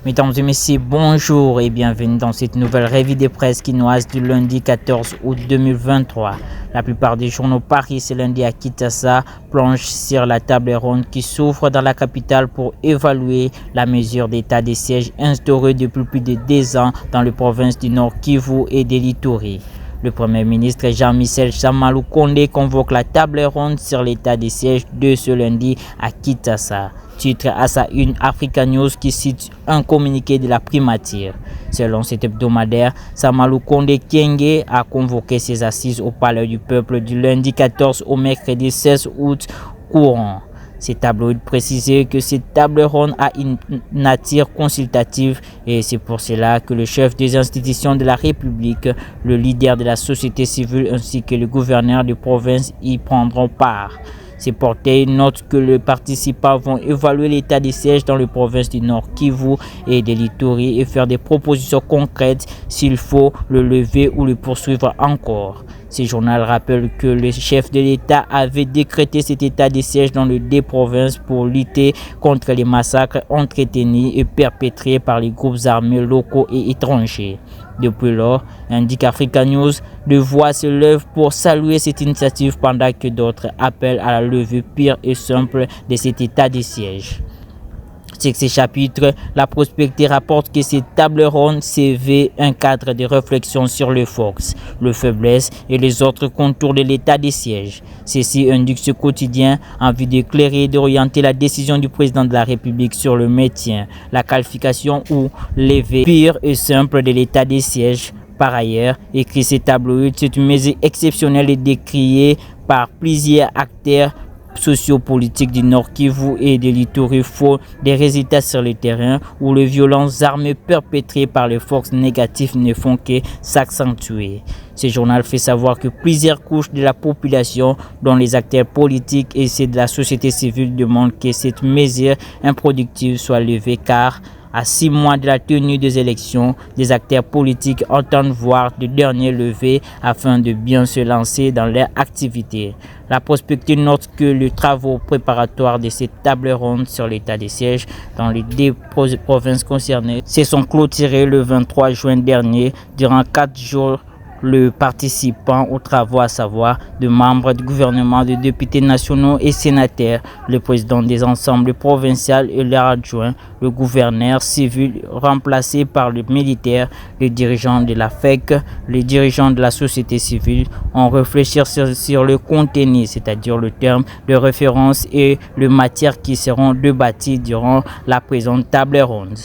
Mesdames et messieurs, bonjour et bienvenue dans cette nouvelle revue de presse quinoise du lundi 14 août 2023. La plupart des journaux Paris ce lundi à Kinshasa plongent sur la table ronde qui s'ouvre dans la capitale pour évaluer la mesure d'état de siège instaurée depuis plus de 2 ans dans les provinces du Nord Kivu et de l'Ituri. Le Premier ministre Jean-Michel Sama Lukonde convoque la table ronde sur l'état des sièges de ce lundi à Kinshasa. Titre à sa une Africa News qui cite un communiqué de la primature. Selon cet hebdomadaire, Sama Lukonde Kyenge a convoqué ses assises au Palais du Peuple du lundi 14 au mercredi 16 août courant. Ces tabloïds précisaient que cette table ronde a une nature consultative et c'est pour cela que le chef des institutions de la République, le leader de la société civile ainsi que le gouverneur de province y prendront part. Ces portails notent que les participants vont évaluer l'état des sièges dans les provinces du Nord Kivu et de l'Ituri et faire des propositions concrètes s'il faut le lever ou le poursuivre encore. Ce journal rappelle que le chef de l'État avait décrété cet état de siège dans les 2 provinces pour lutter contre les massacres entretenus et perpétrés par les groupes armés locaux et étrangers. Depuis lors, indique Africa News, de voix se lèvent pour saluer cette initiative pendant que d'autres appellent à la levée pure et simple de cet état de siège. Sur ces chapitres, la prospective rapporte que cette table ronde s'éveille un cadre de réflexion sur les forces, les faiblesses et les autres contours de l'état des sièges. Ceci indique ce quotidien en vue d'éclairer et d'orienter la décision du président de la République sur le maintien, la qualification ou levée pure et simple de l'état des sièges. Par ailleurs, écrit ces tabloïds, c'est une mesure exceptionnelle et décriée par plusieurs acteurs sociopolitiques du Nord Kivu et de l'Ituri font des résultats sur le terrain où les violences armées perpétrées par les forces négatives ne font que s'accentuer. Ce journal fait savoir que plusieurs couches de la population, dont les acteurs politiques et ceux de la société civile, demandent que cette mesure improductive soit levée car à 6 mois de la tenue des élections, des acteurs politiques entendent voir de derniers levés afin de bien se lancer dans leur activité. La prospective note que les travaux préparatoires de cette table ronde sur l'état des sièges dans les 2 provinces concernées se sont clôturés le 23 juin dernier durant 4 jours. Le participant aux travaux, à savoir de membres du gouvernement, de députés nationaux et sénateurs, le président des ensembles provinciaux et leurs adjoints, le gouverneur civil remplacé par le militaire, les dirigeants de la FEC, les dirigeants de la société civile, ont réfléchi sur le contenu, c'est-à-dire le terme de référence et les matières qui seront débattues durant la présente table ronde.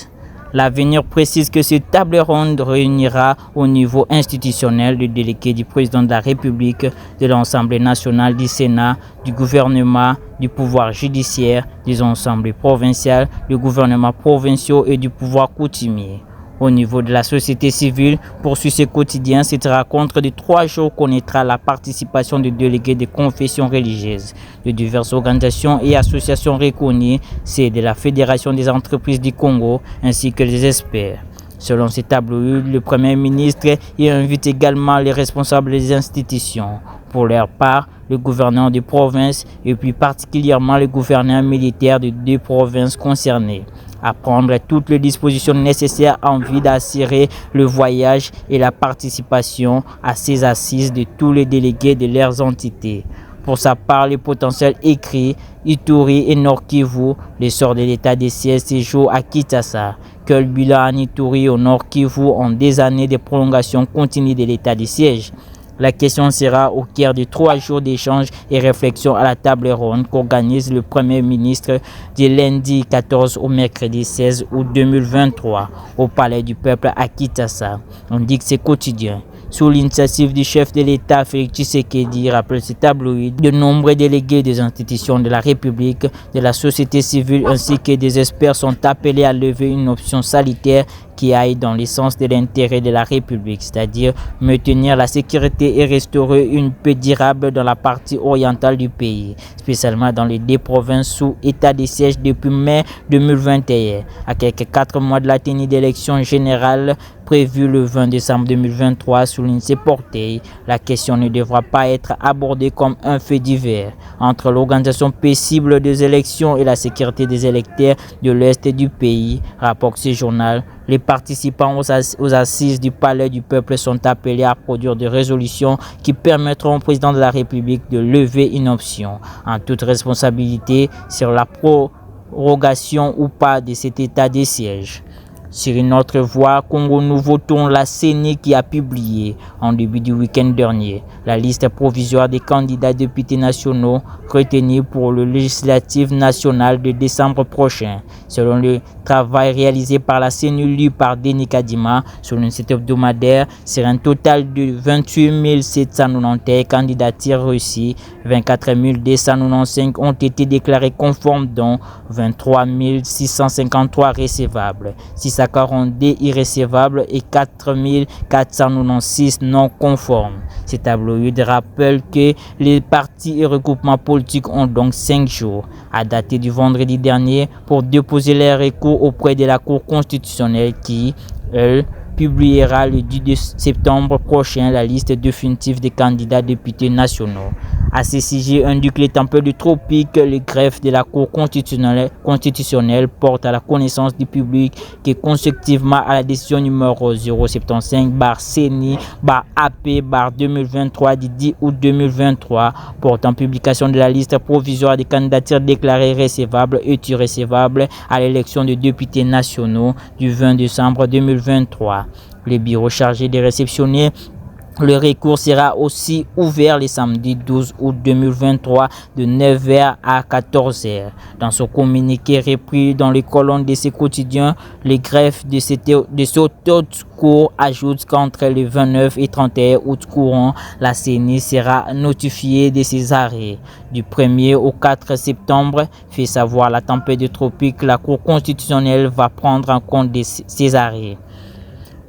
L'avenir précise que cette table ronde réunira au niveau institutionnel le délégué du président de la République, de l'Assemblée nationale, du Sénat, du gouvernement, du pouvoir judiciaire, des assemblées provinciales, du gouvernement provinciaux et du pouvoir coutumier. Au niveau de la société civile, poursuit ce quotidien, cette rencontre de 3 jours connaîtra la participation de délégués de confessions religieuses, de diverses organisations et associations reconnues, c'est de la Fédération des entreprises du Congo, ainsi que les experts. Selon ces tableaux, le Premier ministre y invite également les responsables des institutions. Pour leur part, le gouverneur de province et plus particulièrement le gouverneur militaire de 2 provinces concernées, à prendre toutes les dispositions nécessaires en vue d'assurer le voyage et la participation à ces assises de tous les délégués de leurs entités. Pour sa part, le potentiel écrit Ituri et Nord Kivu, le sort de l'état des sièges séjour à Kinshasa. Quel bilan en Ituri et au Nord Kivu en des années de prolongation continue de l'état des sièges? La question sera au cœur de 3 jours d'échanges et réflexions à la table ronde qu'organise le Premier ministre du lundi 14 au mercredi 16 août 2023 au Palais du Peuple à Kinshasa. On dit que c'est quotidien. Sous l'initiative du chef de l'État, Félix Tshisekedi, rappelle ce tabloïd, de nombreux délégués des institutions de la République, de la société civile ainsi que des experts sont appelés à lever une option sanitaire qui aille dans le sens de l'intérêt de la République, c'est-à-dire maintenir la sécurité et restaurer une paix durable dans la partie orientale du pays, spécialement dans les 2 provinces sous état de siège depuis mai 2021, à quelques 4 mois de la tenue d'élections générales prévue le 20 décembre 2023 sous souligne ses portails, la question ne devra pas être abordée comme un fait divers. Entre l'organisation paisible des élections et la sécurité des électeurs de l'Est du pays, rapporte ce journal, les participants aux assises du Palais du Peuple sont appelés à produire des résolutions qui permettront au président de la République de lever une option en toute responsabilité sur la prorogation ou pas de cet état de siège. Sur une autre voie, Congo Nouveau tourne la CENI qui a publié en début du week-end dernier la liste provisoire des candidats députés nationaux retenus pour le législatif national de décembre prochain. Selon le travail réalisé par la CENI lu par Denis Kadima sur le site hebdomadaire, sur un total de 28 791 candidatures reçues, 24 295 ont été déclarées conformes, dont 23 653 récevables, 642 irrécevables et 4 496 non conformes. Ce tabloïd rappelle que les partis et regroupements politiques ont donc 5 jours, à dater du vendredi dernier, pour déposer leurs recours auprès de la Cour constitutionnelle qui, elle, publiera le 10 septembre prochain la liste définitive des candidats députés nationaux. À ce sujet, indique les tempêtes tropiques, le greffe de la Cour constitutionnelle porte à la connaissance du public que consécutivement à la décision numéro 075/CENI/AP/2023 du 10 août 2023 portant publication de la liste provisoire des candidatures déclarées recevables et irrécevables à l'élection de députés nationaux du 20 décembre 2023. Le bureau chargé de réceptionner le recours sera aussi ouvert le samedi 12 août 2023 de 9h à 14h. Dans son communiqué repris dans les colonnes de ce quotidien, le greffe de cette haute cour ajoute qu'entre le 29 et 31 août courant, la CENI sera notifiée de ses arrêts. Du 1er au 4 septembre, fait savoir la tempête tropique, la Cour constitutionnelle va prendre en compte de ces arrêts.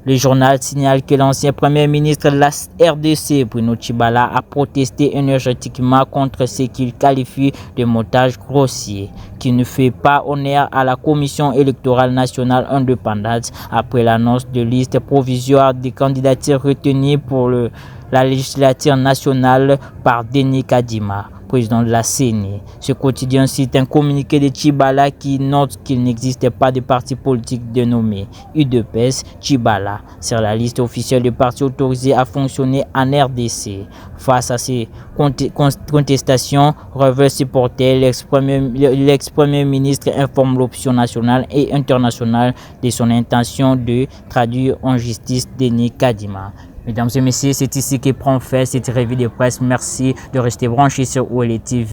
Le journal signale que l'ancien premier ministre de la RDC, Bruno Tshibala, a protesté énergétiquement contre ce qu'il qualifie de montage grossier, qui ne fait pas honneur à la Commission électorale nationale indépendante après l'annonce de liste provisoire des candidatures retenues pour la législature nationale par Denis Kadima, président de la CENI. Ce quotidien cite un communiqué de Tshibala qui note qu'il n'existe pas de parti politique dénommé UDPS Tshibala sur la liste officielle des partis autorisés à fonctionner en RDC. Face à ces contestations, révèle ses portails, l'ex-premier ministre informe l'option nationale et internationale de son intention de traduire en justice Denis Kadima. Mesdames et messieurs, c'est ici que prend fin cette revue de presse. Merci de rester branchés sur OLE TV.